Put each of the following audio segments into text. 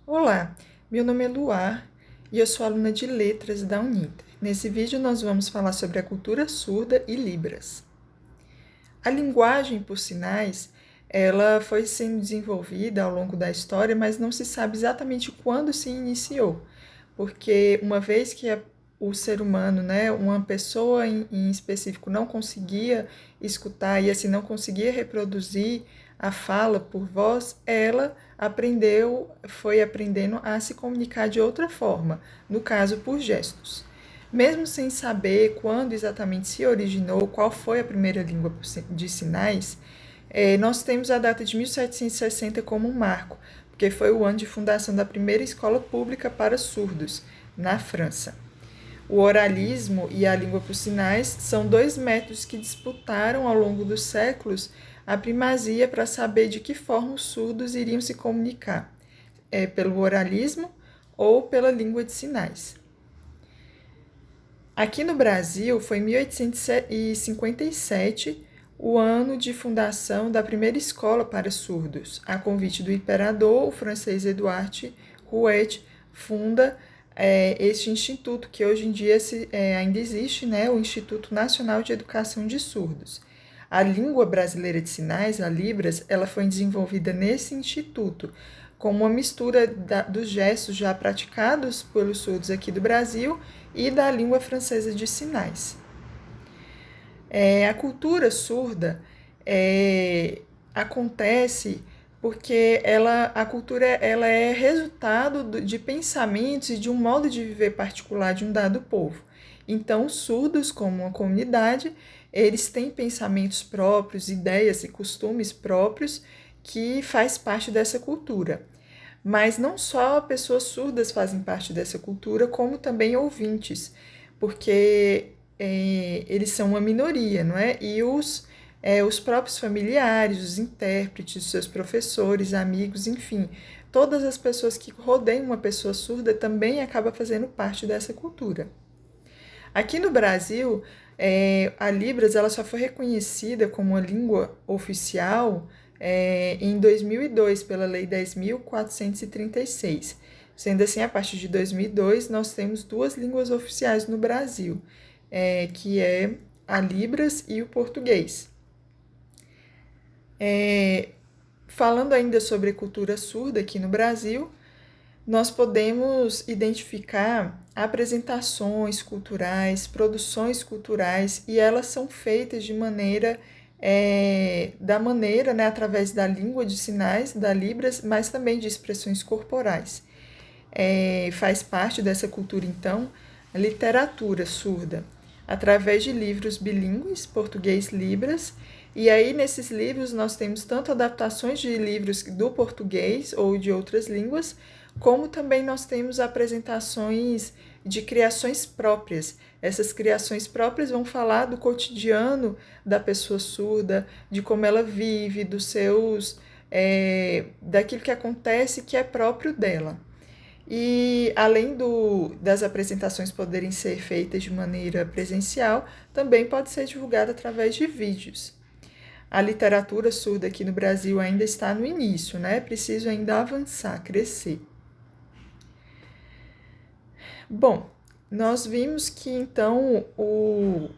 Olá, meu nome é Luar e eu sou aluna de Letras da Uninter. Nesse vídeo nós vamos falar sobre a cultura surda e Libras. A linguagem por sinais, ela foi sendo desenvolvida ao longo da história, mas não se sabe exatamente quando se iniciou, porque uma vez que o ser humano, uma pessoa em específico não conseguia escutar e assim não conseguia reproduzir a fala por voz, ela foi aprendendo a se comunicar de outra forma, no caso por gestos. Mesmo sem saber quando exatamente se originou, qual foi a primeira língua de sinais, nós temos a data de 1760 como um marco, porque foi o ano de fundação da primeira escola pública para surdos, na França. O oralismo e a língua por sinais são dois métodos que disputaram ao longo dos séculos a primazia para saber de que forma os surdos iriam se comunicar, pelo oralismo ou pela língua de sinais. Aqui no Brasil, foi em 1857 o ano de fundação da primeira escola para surdos. A convite do imperador, o francês Edouard Rouet funda este instituto, que hoje em dia ainda existe, o Instituto Nacional de Educação de Surdos. A língua brasileira de sinais, a Libras, ela foi desenvolvida nesse instituto, com uma mistura dos gestos já praticados pelos surdos aqui do Brasil e da língua francesa de sinais. A cultura surda acontece porque a cultura ela é resultado de pensamentos e de um modo de viver particular de um dado povo. Então, os surdos, como uma comunidade, eles têm pensamentos próprios, ideias e costumes próprios que faz parte dessa cultura. Mas não só pessoas surdas fazem parte dessa cultura, como também ouvintes, porque eles são uma minoria, não é? E os próprios familiares, os intérpretes, seus professores, amigos, enfim, todas as pessoas que rodeiam uma pessoa surda também acabam fazendo parte dessa cultura. Aqui no Brasil, a Libras ela só foi reconhecida como uma língua oficial em 2002, pela Lei 10.436. Sendo assim, a partir de 2002, nós temos duas línguas oficiais no Brasil, que é a Libras e o português. Falando ainda sobre cultura surda aqui no Brasil, nós podemos identificar apresentações culturais, produções culturais, e elas são feitas de maneira, através da língua de sinais, da Libras, mas também de expressões corporais. Faz parte dessa cultura, então, a literatura surda, através de livros bilíngues, português-libras, e aí nesses livros nós temos tanto adaptações de livros do português ou de outras línguas, como também nós temos apresentações de criações próprias. Essas criações próprias vão falar do cotidiano da pessoa surda, de como ela vive, daquilo que acontece que é próprio dela. E além das apresentações poderem ser feitas de maneira presencial, também pode ser divulgada através de vídeos. A literatura surda aqui no Brasil ainda está no início, Preciso ainda avançar, crescer. Bom, nós vimos que então o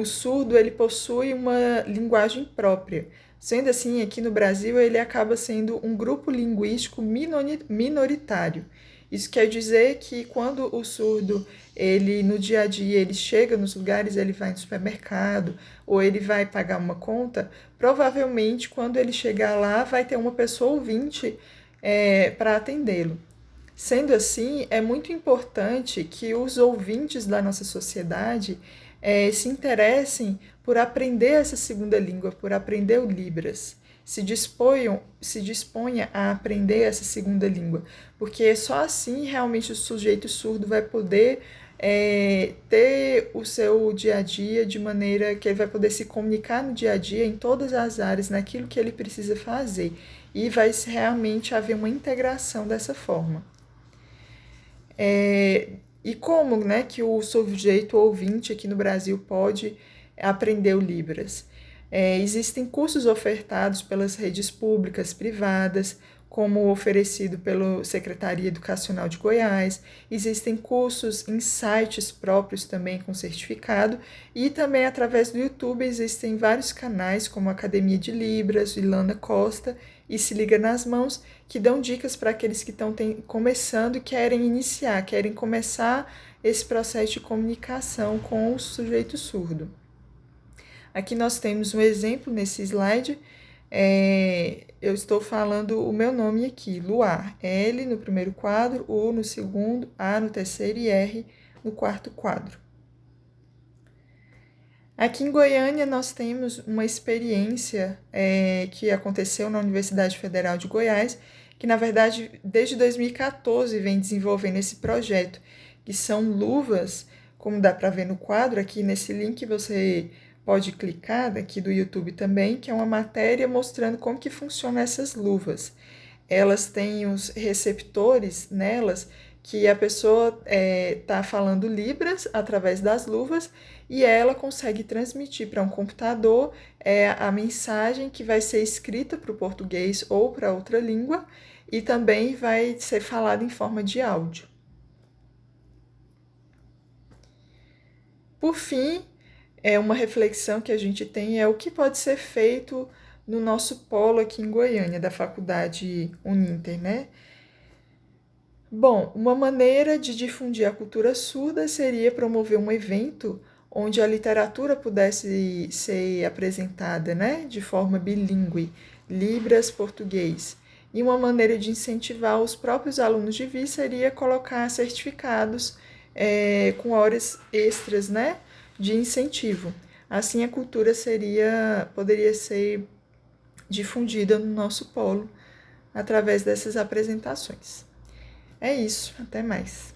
surdo ele possui uma linguagem própria. Sendo assim, aqui no Brasil ele acaba sendo um grupo linguístico minoritário. Isso quer dizer que quando o surdo, ele no dia a dia, ele chega nos lugares, ele vai no supermercado ou ele vai pagar uma conta, provavelmente quando ele chegar lá vai ter uma pessoa ouvinte para atendê-lo. Sendo assim, é muito importante que os ouvintes da nossa sociedade se interessem por aprender essa segunda língua, por aprender o Libras, se disponha a aprender essa segunda língua, porque só assim realmente o sujeito surdo vai poder ter o seu dia a dia de maneira que ele vai poder se comunicar no dia a dia em todas as áreas, naquilo que ele precisa fazer, e vai realmente haver uma integração dessa forma. E como que o sujeito ouvinte aqui no Brasil pode aprender o Libras? Existem cursos ofertados pelas redes públicas, privadas, como oferecido pela Secretaria Educacional de Goiás. Existem cursos em sites próprios também com certificado, e também através do YouTube existem vários canais como a Academia de Libras, Ilana Costa e Se Liga nas Mãos, que dão dicas para aqueles que estão começando e querem iniciar, querem começar esse processo de comunicação com o sujeito surdo. Aqui nós temos um exemplo nesse slide. Eu estou falando o meu nome aqui, Luar. L no primeiro quadro, U no segundo, A no terceiro e R no quarto quadro. Aqui em Goiânia nós temos uma experiência que aconteceu na Universidade Federal de Goiás, que na verdade desde 2014 vem desenvolvendo esse projeto, que são luvas, como dá para ver no quadro, aqui nesse link você pode clicar daqui do YouTube também, que é uma matéria mostrando como que funcionam essas luvas. Elas têm os receptores nelas, que a pessoa está falando Libras através das luvas e ela consegue transmitir para um computador a mensagem que vai ser escrita para o português ou para outra língua e também vai ser falada em forma de áudio. Por fim, uma reflexão que a gente tem é o que pode ser feito no nosso polo aqui em Goiânia, da Faculdade Uninter, né? Bom, uma maneira de difundir a cultura surda seria promover um evento onde a literatura pudesse ser apresentada, né, de forma bilíngue, Libras, português. E uma maneira de incentivar os próprios alunos de vir seria colocar certificados com horas extras, né, de incentivo. Assim a cultura poderia ser difundida no nosso polo através dessas apresentações. É isso, até mais.